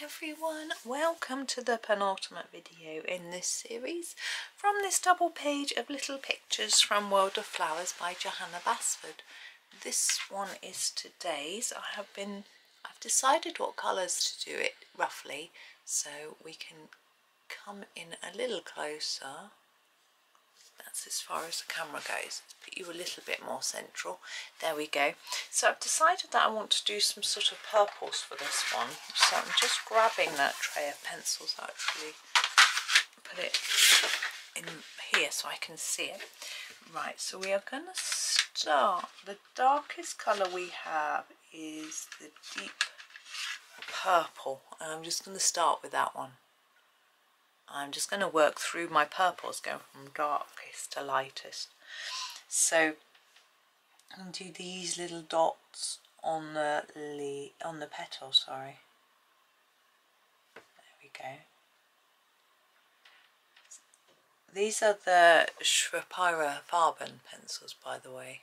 everyone, welcome to the penultimate video in this series from this double page of little pictures from World of Flowers by Johanna Basford. This one is today's. I've decided what colours to do it roughly so we can come in a little closer. That's as far as the camera goes. Put you a little bit more central. There we go. So I've decided that I want to do some sort of purples for this one. So I'm just grabbing that tray of pencils, actually. Put it in here so I can see it. Right, so we are going to start. The darkest colour we have is the deep purple. And I'm just going to start with that one. I'm just going to work through my purples, going from darkest to lightest. So I'm going to do these little dots on the petal. Sorry. There we go. These are the Schpirerr Farben Pencils, by the way.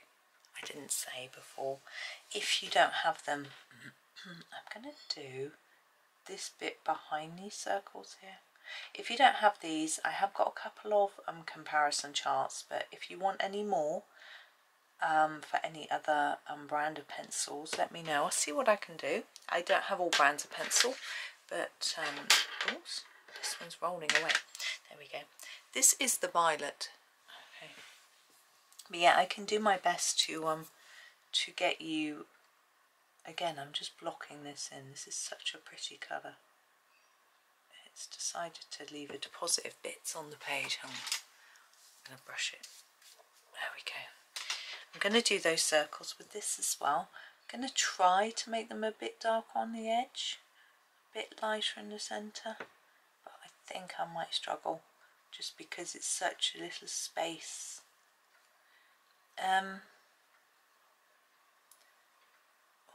I didn't say before. If you don't have them, I'm going to do this bit behind these circles here. If you don't have these, I have got a couple of comparison charts, but if you want any more for any other brand of pencils, let me know. I'll see what I can do. I don't have all brands of pencil, but oops, this one's rolling away. There we go. This is the violet. Okay. But yeah, I can do my best to get you. Again, I'm just blocking this in. This is such a pretty colour. It's decided to leave a deposit of bits on the page. I'm going to brush it. There we go. I'm going to do those circles with this as well. I'm going to try to make them a bit dark on the edge, a bit lighter in the centre, but I think I might struggle just because it's such a little space.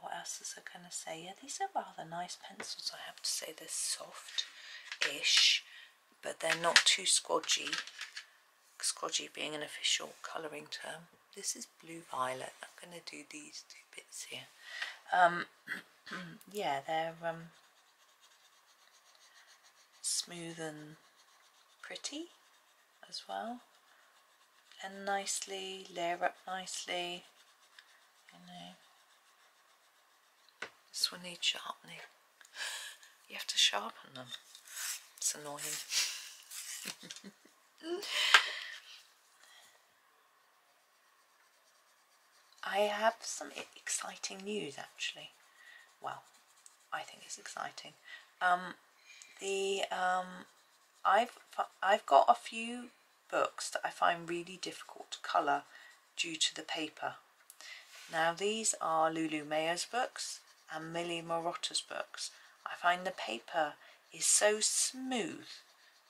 What else is I going to say? Yeah, these are rather nice pencils, I have to say. They're soft-ish, but they're not too squodgy. Squodgy being an official colouring term. This is blue violet. I'm going to do these two bits here. Yeah, they're smooth and pretty as well, and nicely, layer up nicely, you know. This one needs sharpening. You have to sharpen them. It's annoying. I have some exciting news, actually. Well, I think it's exciting. I've got a few books that I find really difficult to colour due to the paper. Now these are Lulu Mayo's books and Millie Marotta's books. I find the paper is so smooth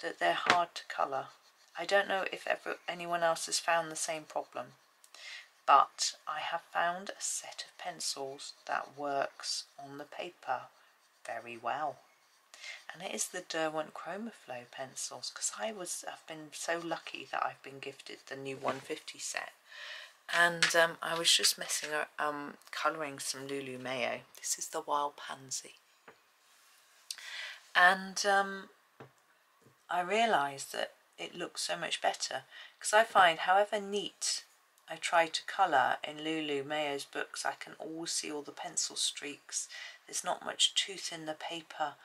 that they're hard to colour. I don't know if anyone else has found the same problem, but I have found a set of pencils that works on the paper very well. And it is the Derwent Chromaflow pencils, because I've been so lucky that I've been gifted the new 150 set. And I was just colouring some Lulu Mayo. This is the Wild Pansy. And I realised that it looks so much better, because I find however neat I try to colour in Lulu Mayo's books, I can always see all the pencil streaks. There's not much tooth in the paper,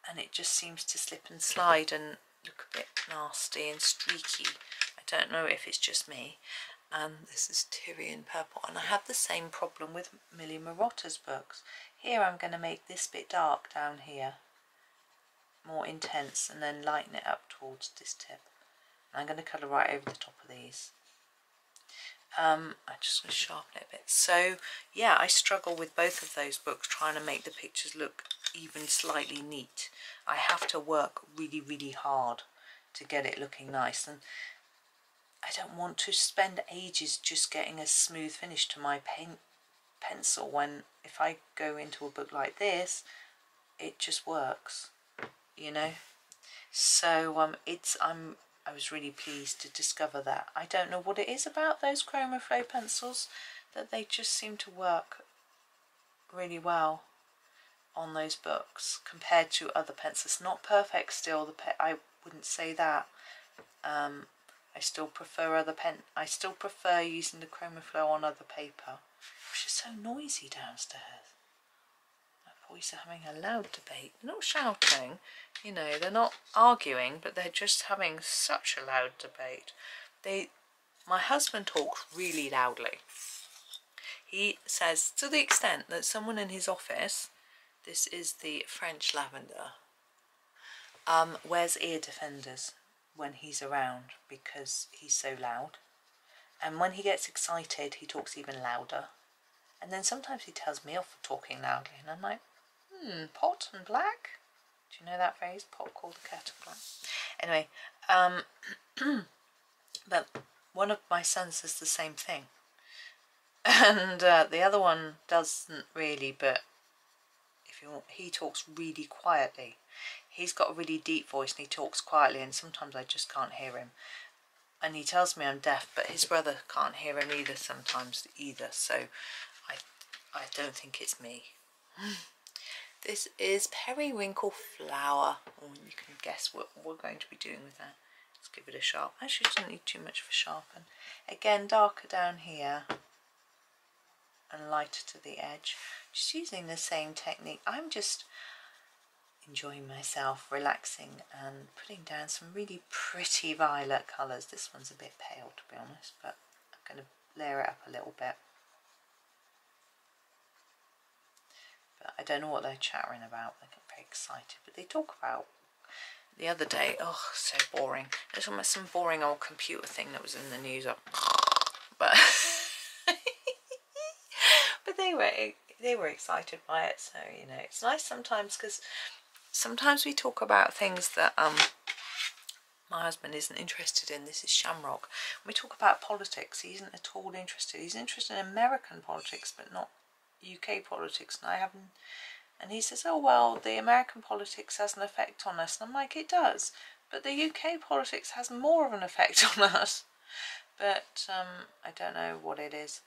and it just seems to slip and slide and look a bit nasty and streaky. I don't know if it's just me. And this is Tyrian purple, and I have the same problem with Millie Marotta's books. Here I'm going to make this bit dark down here, more intense, and then lighten it up towards this tip. And I'm going to colour right over the top of these. I'm just going to sharpen it a bit. So yeah, I struggle with both of those books, trying to make the pictures look even slightly neat. I have to work really, really hard to get it looking nice, and I don't want to spend ages just getting a smooth finish to my pencil, when if I go into a book like this, it just works, you know. So I was really pleased to discover that. I don't know what it is about those Chromaflow pencils, that they just seem to work really well. on those books compared to other pencils. Not perfect still, I wouldn't say that. I still prefer I still prefer using the ChromaFlow on other paper. Which is so noisy downstairs. My boys are having a loud debate. They're not shouting, you know, they're not arguing, but they're just having such a loud debate. My husband talks really loudly. He says, to the extent that someone in his office, this is the French lavender, wears ear defenders when he's around because he's so loud. And when he gets excited, he talks even louder. And then sometimes he tells me off for talking loudly, and I'm like, pot and black? Do you know that phrase? Pot called the kettle black. Anyway, but one of my sons does the same thing. And the other one doesn't really, but he talks really quietly. He's got a really deep voice and he talks quietly, and sometimes I just can't hear him. And he tells me I'm deaf, but his brother can't hear him either sometimes either, so I don't think it's me. This is periwinkle flower. Oh, you can guess what we're going to be doing with that. Let's give it a sharp. Actually, it doesn't need too much for sharpen. Again, darker down here and lighter to the edge. Just using the same technique. I'm just enjoying myself, relaxing and putting down some really pretty violet colours. This one's a bit pale, to be honest, but I'm going to layer it up a little bit. But I don't know what they're chattering about. They get very excited, but they talk about the other day. Oh, so boring. There's almost some boring old computer thing that was in the news. But but they were excited by it. So you know, it's nice sometimes, because sometimes we talk about things that my husband isn't interested in. This is Shamrock. When we talk about politics, he isn't at all interested. He's interested in American politics, but not UK politics. And I haven't. And he says, "Oh well, the American politics has an effect on us." And I'm like, "It does, but the UK politics has more of an effect on us." But I don't know what it is.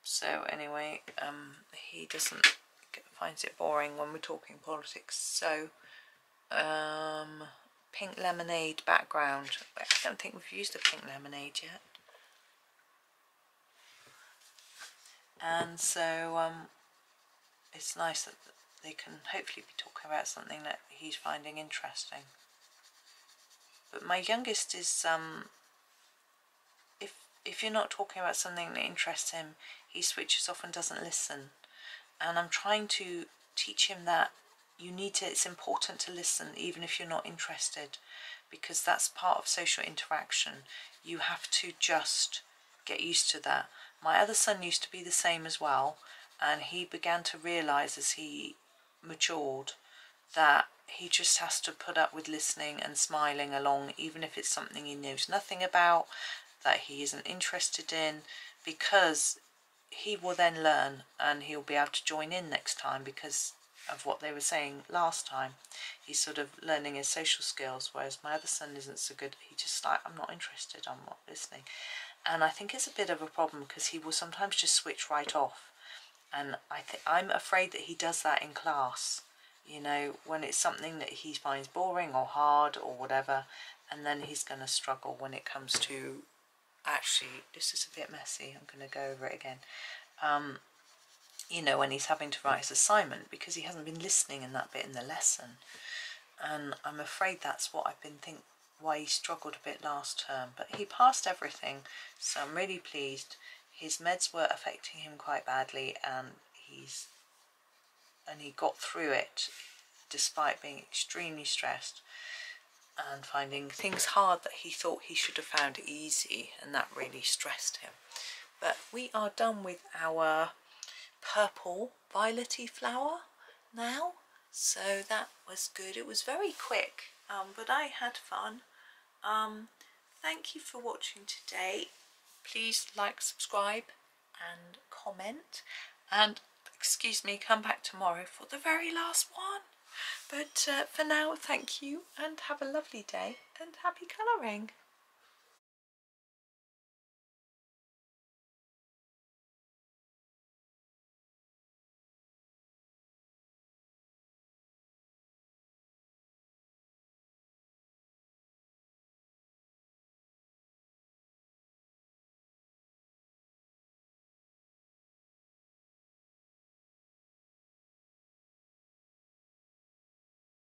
So anyway, he finds it boring when we're talking politics. So pink lemonade background. I don't think we've used the pink lemonade yet. And so it's nice that they can hopefully be talking about something that he's finding interesting. But my youngest is if you're not talking about something that interests him, he switches off and doesn't listen. And I'm trying to teach him that it's important to listen even if you're not interested, because that's part of social interaction. You have to just get used to that. My other son used to be the same as well, and he began to realise as he matured that he just has to put up with listening and smiling along, even if it's something he knows nothing about, that he isn't interested in, because he will then learn and he'll be able to join in next time because of what they were saying last time. He's sort of learning his social skills, whereas my other son isn't so good. He just like, I'm not interested, I'm not listening. And I think it's a bit of a problem because he will sometimes just switch right off. And I'm afraid that he does that in class, you know, when it's something that he finds boring or hard or whatever, and then he's going to struggle when it comes to, actually, this is a bit messy, I'm going to go over it again, you know, when he's having to write his assignment because he hasn't been listening in that bit in the lesson. And I'm afraid that's what I've been thinking, why he struggled a bit last term. But he passed everything, so I'm really pleased. His meds were affecting him quite badly, and he got through it despite being extremely stressed and finding things hard that he thought he should have found easy, and that really stressed him. But we are done with our purple violety flower now, so that was good. It was very quick, but I had fun. Thank you for watching today. Please like, subscribe and comment, and excuse me, come back tomorrow for the very last one. But for now, thank you and have a lovely day and happy colouring.